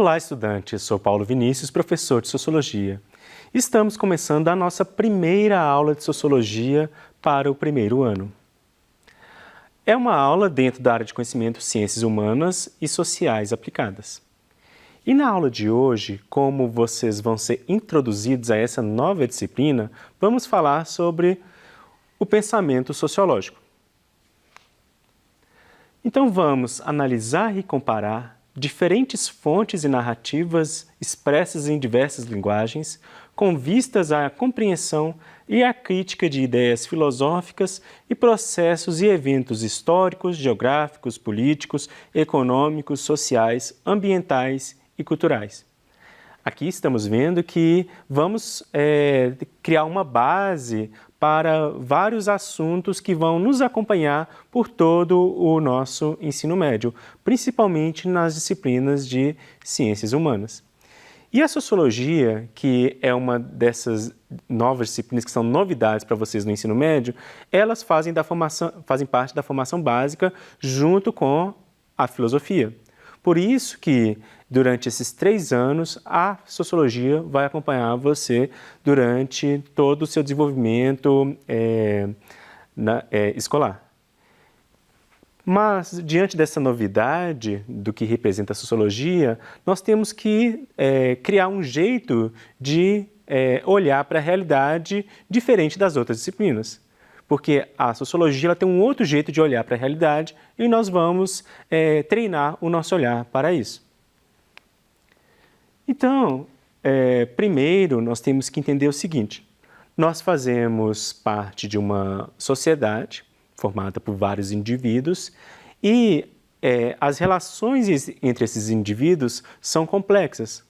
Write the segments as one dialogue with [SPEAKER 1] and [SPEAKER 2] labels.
[SPEAKER 1] Olá, estudantes! Sou Paulo Vinícius, professor de Sociologia. Estamos começando a nossa primeira aula de Sociologia para o primeiro ano. É uma aula dentro da área de conhecimento Ciências Humanas e Sociais Aplicadas. E na aula de hoje, como vocês vão ser introduzidos a essa nova disciplina, vamos falar sobre o pensamento sociológico. Então vamos analisar e comparar diferentes fontes e narrativas expressas em diversas linguagens, com vistas à compreensão e à crítica de ideias filosóficas e processos e eventos históricos, geográficos, políticos, econômicos, sociais, ambientais e culturais. Aqui estamos vendo que vamos criar uma base para vários assuntos que vão nos acompanhar por todo o nosso ensino médio, principalmente nas disciplinas de ciências humanas. E a sociologia, que é uma dessas novas disciplinas que são novidades para vocês no ensino médio, elas fazem parte da formação básica junto com a filosofia. Por isso que, durante esses 3 anos, a sociologia vai acompanhar você durante todo o seu desenvolvimento escolar. Mas, diante dessa novidade do que representa a sociologia, nós temos que criar um jeito de olhar para a realidade diferente das outras disciplinas. Porque a sociologia ela tem um outro jeito de olhar para a realidade e nós vamos treinar o nosso olhar para isso. Então, primeiro nós temos que entender o seguinte: nós fazemos parte de uma sociedade formada por vários indivíduos e as relações entre esses indivíduos são complexas.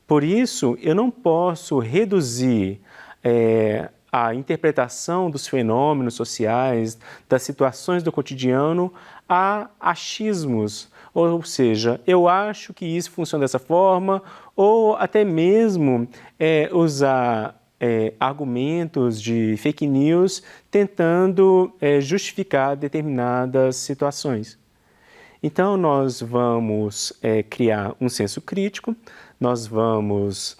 [SPEAKER 1] Por isso, eu não posso reduzir a interpretação dos fenômenos sociais, das situações do cotidiano, a achismos. Ou seja, eu acho que isso funciona dessa forma, ou até mesmo usar argumentos de fake news tentando justificar determinadas situações. Então, nós vamos criar um senso crítico, nós vamos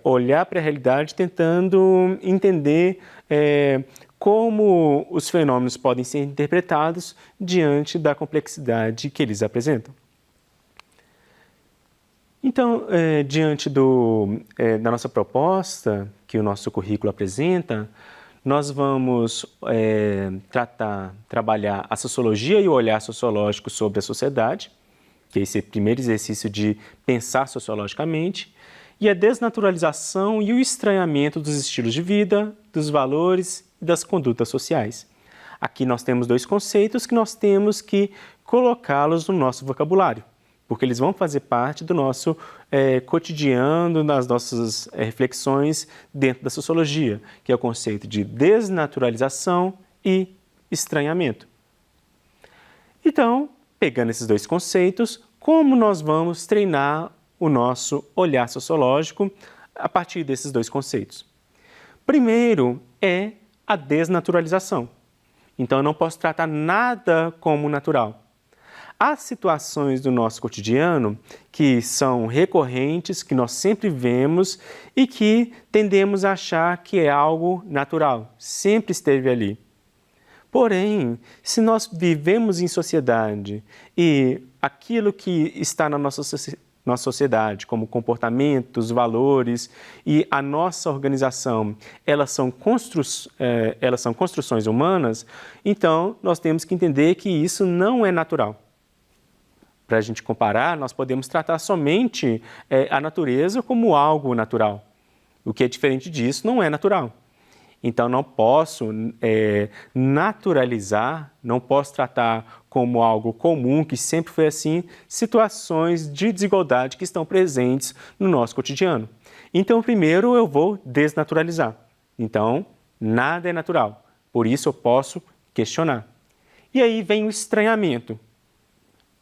[SPEAKER 1] olhar para a realidade tentando entender como os fenômenos podem ser interpretados diante da complexidade que eles apresentam. Então, diante da nossa proposta, que o nosso currículo apresenta, nós vamos trabalhar a sociologia e o olhar sociológico sobre a sociedade, que é esse primeiro exercício de pensar sociologicamente, e a desnaturalização e o estranhamento dos estilos de vida, dos valores e das condutas sociais. Aqui nós temos 2 conceitos que nós temos que colocá-los no nosso vocabulário, porque eles vão fazer parte do nosso cotidiano, das nossas reflexões dentro da sociologia, que é o conceito de desnaturalização e estranhamento. Então, pegando esses 2 conceitos, como nós vamos treinar o nosso olhar sociológico a partir desses 2 conceitos? Primeiro é a desnaturalização. Então, eu não posso tratar nada como natural. Há situações do nosso cotidiano que são recorrentes, que nós sempre vemos e que tendemos a achar que é algo natural, sempre esteve ali. Porém, se nós vivemos em sociedade e aquilo que está na nossa sociedade, como comportamentos, valores e a nossa organização, elas são construções humanas, então nós temos que entender que isso não é natural. Para a gente comparar, nós podemos tratar somente a natureza como algo natural. O que é diferente disso não é natural. Então, não posso naturalizar, não posso tratar como algo comum, que sempre foi assim, situações de desigualdade que estão presentes no nosso cotidiano. Então, primeiro eu vou desnaturalizar. Então, nada é natural, por isso eu posso questionar. E aí vem o estranhamento.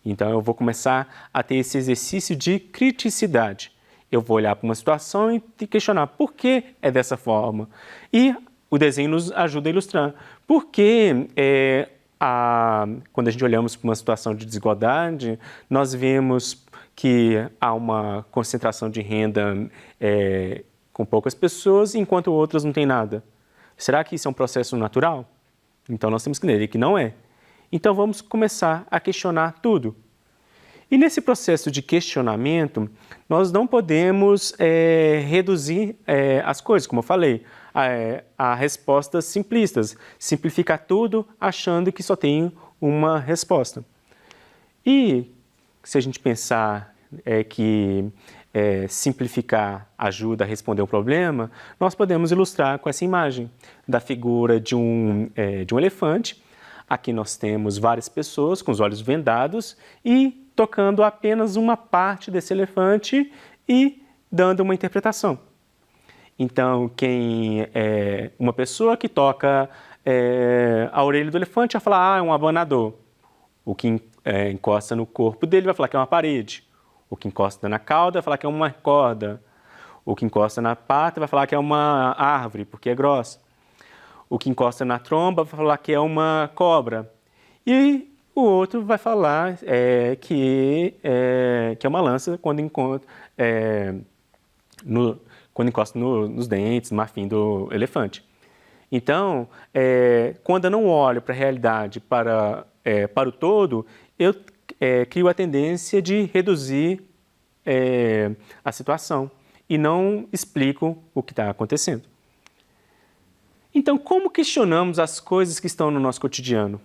[SPEAKER 1] Então, eu vou começar a ter esse exercício de criticidade. Eu vou olhar para uma situação e questionar por que é dessa forma. E o desenho nos ajuda a ilustrar. Por que, quando a gente olhamos para uma situação de desigualdade, nós vemos que há uma concentração de renda com poucas pessoas, enquanto outras não têm nada. Será que isso é um processo natural? Então nós temos que entender que não é. Então vamos começar a questionar tudo. E nesse processo de questionamento, nós não podemos reduzir as coisas, como eu falei, a respostas simplistas, simplificar tudo achando que só tem uma resposta. E se a gente pensar que simplificar ajuda a responder um problema, nós podemos ilustrar com essa imagem da figura de um elefante. Aqui nós temos várias pessoas com os olhos vendados e tocando apenas uma parte desse elefante e dando uma interpretação. Então, uma pessoa que toca a orelha do elefante vai falar, é um abanador. O que encosta no corpo dele vai falar que é uma parede. O que encosta na cauda vai falar que é uma corda. O que encosta na pata vai falar que é uma árvore, porque é grossa. O que encosta na tromba vai falar que é uma cobra. E o outro vai falar que é uma lança quando encosta nos dentes, no marfim do elefante. Então, quando eu não olho para a realidade, para o todo, eu crio a tendência de reduzir a situação e não explico o que está acontecendo. Então, como questionamos as coisas que estão no nosso cotidiano?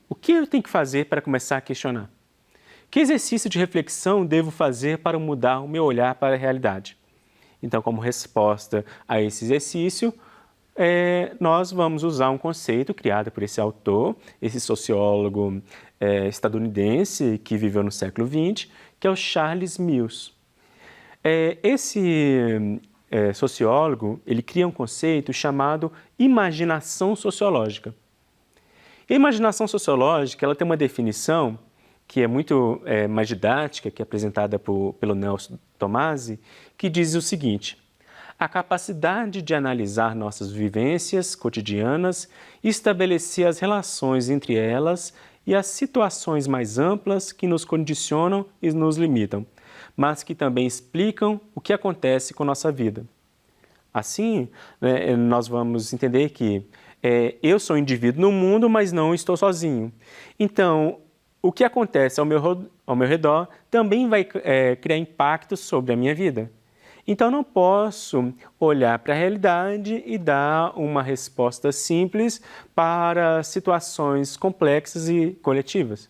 [SPEAKER 1] O que eu tenho que fazer para começar a questionar? Que exercício de reflexão devo fazer para mudar o meu olhar para a realidade? Então, como resposta a esse exercício, nós vamos usar um conceito criado por esse autor, esse sociólogo estadunidense que viveu no século XX, que é o Charles Mills. Esse sociólogo, ele cria um conceito chamado imaginação sociológica. A imaginação sociológica, ela tem uma definição que é muito mais didática, que é apresentada pelo Nelson Tomasi, que diz o seguinte: a capacidade de analisar nossas vivências cotidianas e estabelecer as relações entre elas e as situações mais amplas que nos condicionam e nos limitam, mas que também explicam o que acontece com nossa vida. Assim, nós vamos entender que eu sou um indivíduo no mundo, mas não estou sozinho. Então, o que acontece ao meu redor também vai criar impacto sobre a minha vida. Então, não posso olhar para a realidade e dar uma resposta simples para situações complexas e coletivas.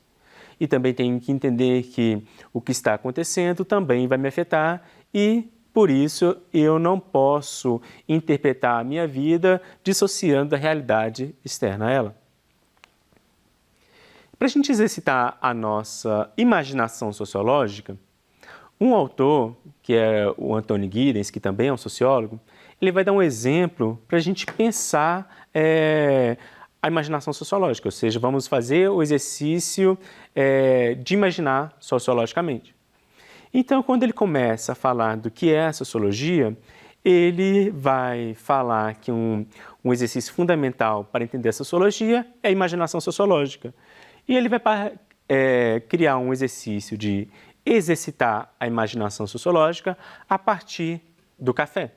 [SPEAKER 1] E também tenho que entender que o que está acontecendo também vai me afetar e, por isso, eu não posso interpretar a minha vida dissociando da realidade externa a ela. Para a gente exercitar a nossa imaginação sociológica, um autor, que é o Anthony Giddens, que também é um sociólogo, ele vai dar um exemplo para a gente pensar a imaginação sociológica, ou seja, vamos fazer o exercício de imaginar sociologicamente. Então, quando ele começa a falar do que é a sociologia, ele vai falar que um exercício fundamental para entender a sociologia é a imaginação sociológica. E ele vai criar um exercício de exercitar a imaginação sociológica a partir do café.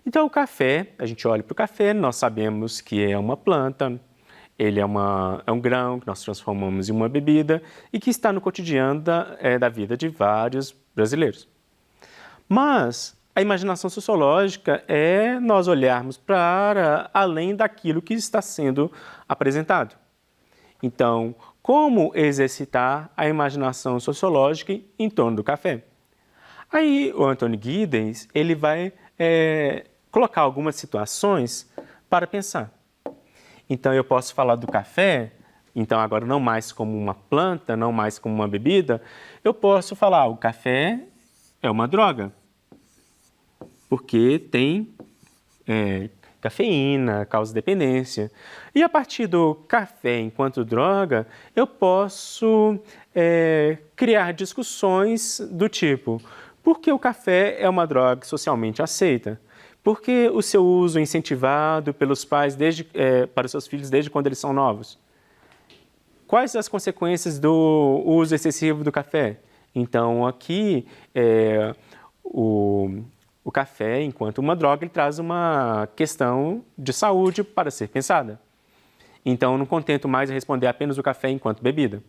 [SPEAKER 1] Então, o café, a gente olha para o café, nós sabemos que é uma planta, ele é um grão que nós transformamos em uma bebida e que está no cotidiano da vida de vários brasileiros. Mas a imaginação sociológica é nós olharmos para além daquilo que está sendo apresentado. Então, como exercitar a imaginação sociológica em torno do café? Aí o Anthony Giddens, ele vai colocar algumas situações para pensar. Então, eu posso falar do café, então agora não mais como uma planta, não mais como uma bebida, eu posso falar, o café é uma droga, porque tem cafeína, causa dependência. E a partir do café enquanto droga, eu posso criar discussões do tipo, por que o café é uma droga socialmente aceita? Por que o seu uso é incentivado pelos pais para os seus filhos desde quando eles são novos? Quais as consequências do uso excessivo do café? Então, aqui, o café, enquanto uma droga, ele traz uma questão de saúde para ser pensada. Então, eu não contento mais em responder apenas o café enquanto bebida.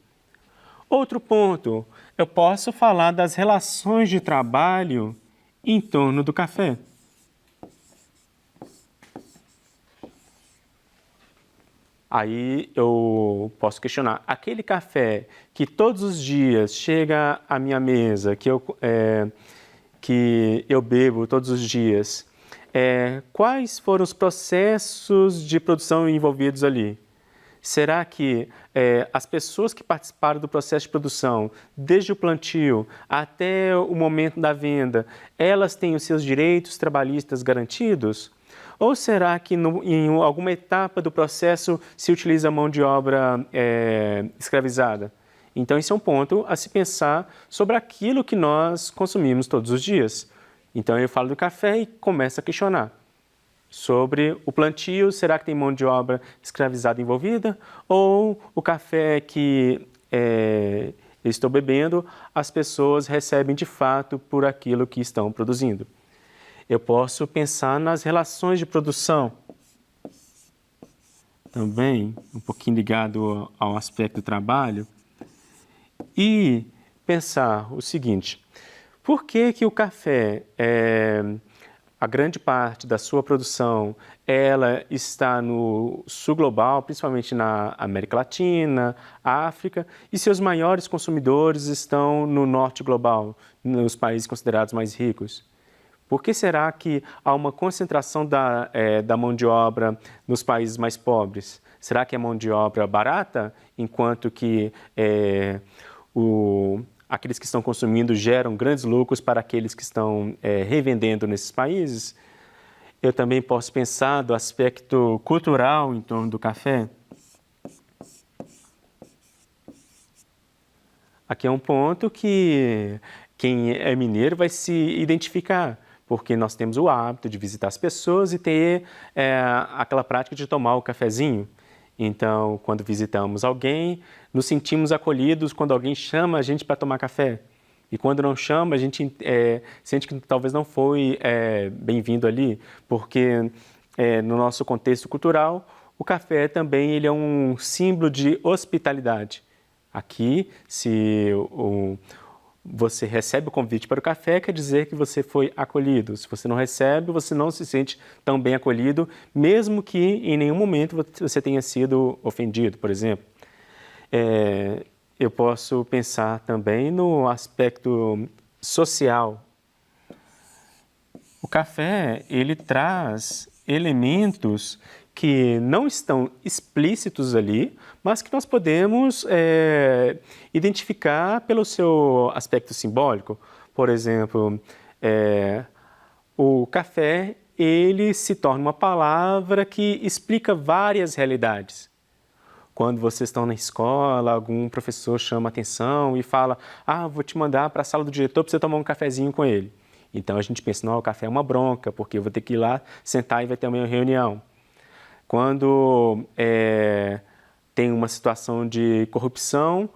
[SPEAKER 1] Outro ponto, eu posso falar das relações de trabalho em torno do café. Aí eu posso questionar, aquele café que todos os dias chega à minha mesa, que eu bebo todos os dias, quais foram os processos de produção envolvidos ali? Será que as pessoas que participaram do processo de produção, desde o plantio até o momento da venda, elas têm os seus direitos trabalhistas garantidos? Ou será que em alguma etapa do processo se utiliza mão de obra escravizada? Então, esse é um ponto a se pensar sobre aquilo que nós consumimos todos os dias. Então, eu falo do café e começo a questionar sobre o plantio, será que tem mão de obra escravizada envolvida? Ou o café que eu estou bebendo, as pessoas recebem de fato por aquilo que estão produzindo? Eu posso pensar nas relações de produção, também um pouquinho ligado ao aspecto do trabalho, e pensar o seguinte, por que o café, a grande parte da sua produção, ela está no sul global, principalmente na América Latina, África, e seus maiores consumidores estão no norte global, nos países considerados mais ricos? Por que será que há uma concentração da mão de obra nos países mais pobres? Será que é mão de obra barata, enquanto que aqueles que estão consumindo geram grandes lucros para aqueles que estão revendendo nesses países? Eu também posso pensar do aspecto cultural em torno do café. Aqui é um ponto que quem é mineiro vai se identificar, porque nós temos o hábito de visitar as pessoas e ter aquela prática de tomar o cafezinho. Então, quando visitamos alguém, nos sentimos acolhidos quando alguém chama a gente para tomar café. E quando não chama, a gente sente que talvez não foi bem-vindo ali, porque no nosso contexto cultural, o café também ele é um símbolo de hospitalidade. Aqui, se você recebe o convite para o café, quer dizer que você foi acolhido. Se você não recebe, você não se sente tão bem acolhido, mesmo que em nenhum momento você tenha sido ofendido, por exemplo. Eu posso pensar também no aspecto social. O café, ele traz elementos que não estão explícitos ali, mas que nós podemos identificar pelo seu aspecto simbólico. Por exemplo, o café, ele se torna uma palavra que explica várias realidades. Quando vocês estão na escola, algum professor chama a atenção e fala, vou te mandar para a sala do diretor para você tomar um cafezinho com ele. Então a gente pensa, não, o café é uma bronca, porque eu vou ter que ir lá, sentar e vai ter uma reunião. Quando tem uma situação de corrupção,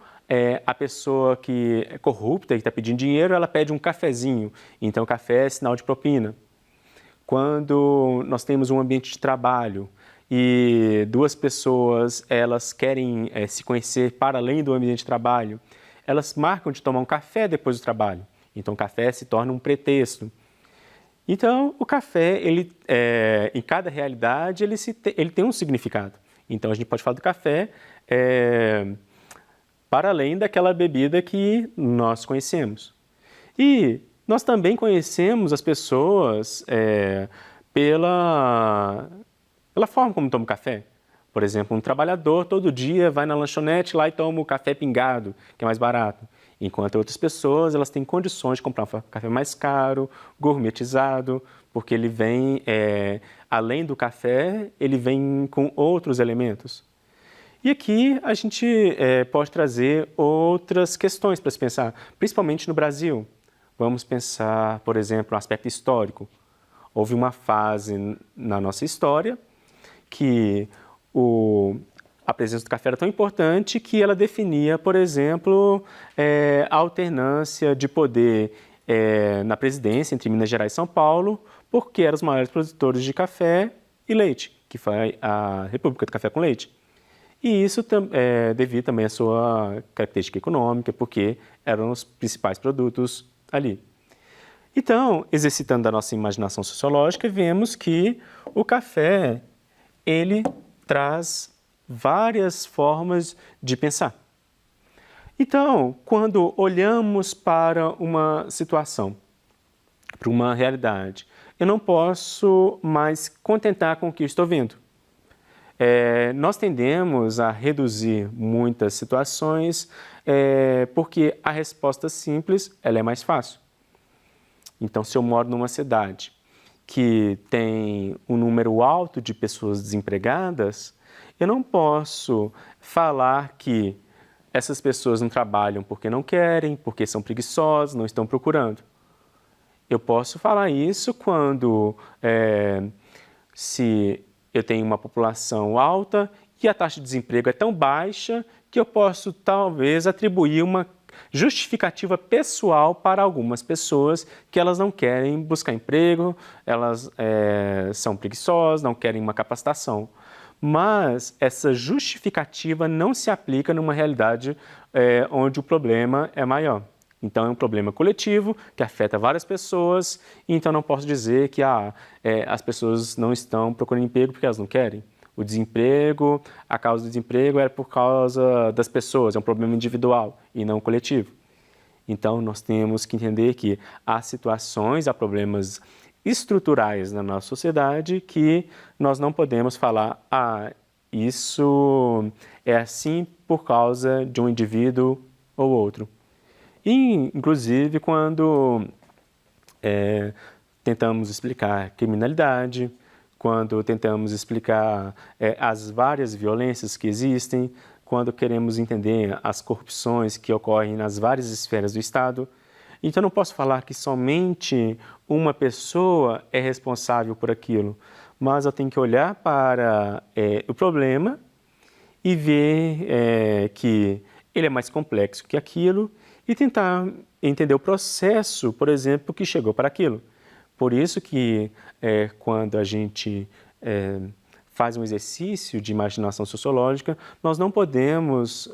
[SPEAKER 1] a pessoa que é corrupta e está pedindo dinheiro, ela pede um cafezinho. Então, o café é sinal de propina. Quando nós temos um ambiente de trabalho e duas pessoas elas querem se conhecer para além do ambiente de trabalho, elas marcam de tomar um café depois do trabalho. Então, o café se torna um pretexto. Então, o café, em cada realidade, ele tem um significado. Então, a gente pode falar do café para além daquela bebida que nós conhecemos. E nós também conhecemos as pessoas pela forma como tomam café. Por exemplo, um trabalhador todo dia vai na lanchonete lá e toma o café pingado, que é mais barato. Enquanto outras pessoas, elas têm condições de comprar um café mais caro, gourmetizado, porque ele vem, além do café, ele vem com outros elementos. E aqui a gente pode trazer outras questões para se pensar, principalmente no Brasil. Vamos pensar, por exemplo, no aspecto histórico. Houve uma fase na nossa história que a presença do café era tão importante que ela definia, por exemplo, a alternância de poder na presidência entre Minas Gerais e São Paulo, porque eram os maiores produtores de café e leite, que foi a República do Café com Leite. E isso devido também à sua característica econômica, porque eram os principais produtos ali. Então, exercitando a nossa imaginação sociológica, vemos que o café, ele traz várias formas de pensar. Então, quando olhamos para uma situação, para uma realidade, eu não posso mais contentar com o que eu estou vendo. Nós tendemos a reduzir muitas situações porque a resposta simples ela é mais fácil. Então, se eu moro numa cidade que tem um número alto de pessoas desempregadas, eu não posso falar que essas pessoas não trabalham porque não querem, porque são preguiçosas, não estão procurando. Eu posso falar isso quando, se eu tenho uma população alta e a taxa de desemprego é tão baixa que eu posso, talvez, atribuir uma justificativa pessoal para algumas pessoas que elas não querem buscar emprego, elas são preguiçosas, não querem uma capacitação. Mas essa justificativa não se aplica numa realidade onde o problema é maior. Então, é um problema coletivo que afeta várias pessoas, e então não posso dizer que as pessoas não estão procurando emprego porque elas não querem. O desemprego, a causa do desemprego é por causa das pessoas, é um problema individual e não coletivo. Então, nós temos que entender que há situações, há problemas estruturais na nossa sociedade que nós não podemos falar, isso é assim por causa de um indivíduo ou outro. E, inclusive, quando tentamos explicar criminalidade, quando tentamos explicar as várias violências que existem, quando queremos entender as corrupções que ocorrem nas várias esferas do Estado. Então, não posso falar que somente uma pessoa é responsável por aquilo, mas eu tenho que olhar para o problema e ver que ele é mais complexo que aquilo e tentar entender o processo, por exemplo, que chegou para aquilo. Por isso que quando a gente faz um exercício de imaginação sociológica, nós não podemos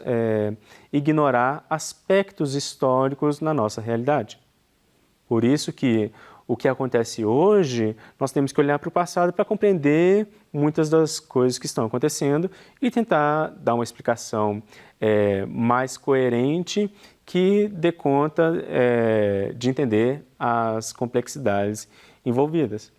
[SPEAKER 1] ignorar aspectos históricos na nossa realidade. Por isso que o que acontece hoje, nós temos que olhar para o passado para compreender muitas das coisas que estão acontecendo e tentar dar uma explicação mais coerente que dê conta de entender as complexidades envolvidas.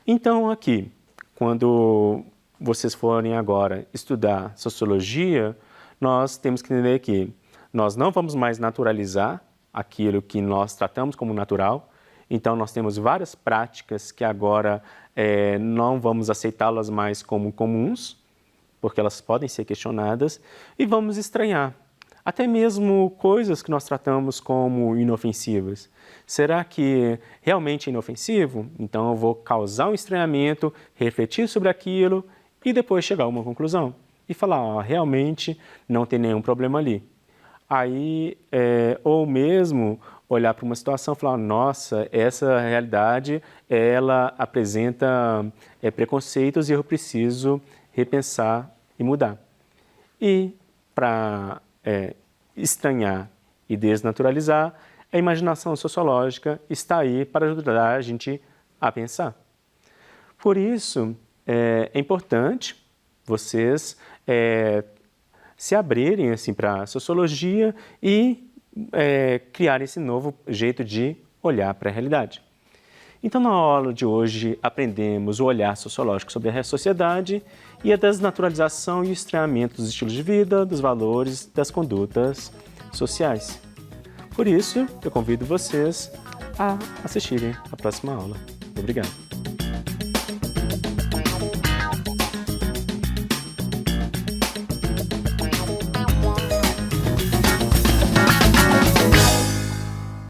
[SPEAKER 1] Então, aqui, quando vocês forem agora estudar sociologia, nós temos que entender que nós não vamos mais naturalizar aquilo que nós tratamos como natural. Então, nós temos várias práticas que agora não vamos aceitá-las mais como comuns, porque elas podem ser questionadas, e vamos estranhar. Até mesmo coisas que nós tratamos como inofensivas. Será que realmente é inofensivo? Então eu vou causar um estranhamento, refletir sobre aquilo e depois chegar a uma conclusão. E falar, realmente não tem nenhum problema ali. Aí, ou mesmo olhar para uma situação e falar, nossa, essa realidade, ela apresenta preconceitos e eu preciso repensar e mudar. E para estranhar e desnaturalizar, a imaginação sociológica está aí para ajudar a gente a pensar. Por isso, é importante vocês se abrirem assim, para a sociologia e criarem esse novo jeito de olhar para a realidade. Então, na aula de hoje, aprendemos o olhar sociológico sobre a sociedade e a desnaturalização e o estranhamento dos estilos de vida, dos valores, das condutas sociais. Por isso, eu convido vocês a assistirem a próxima aula. Obrigado.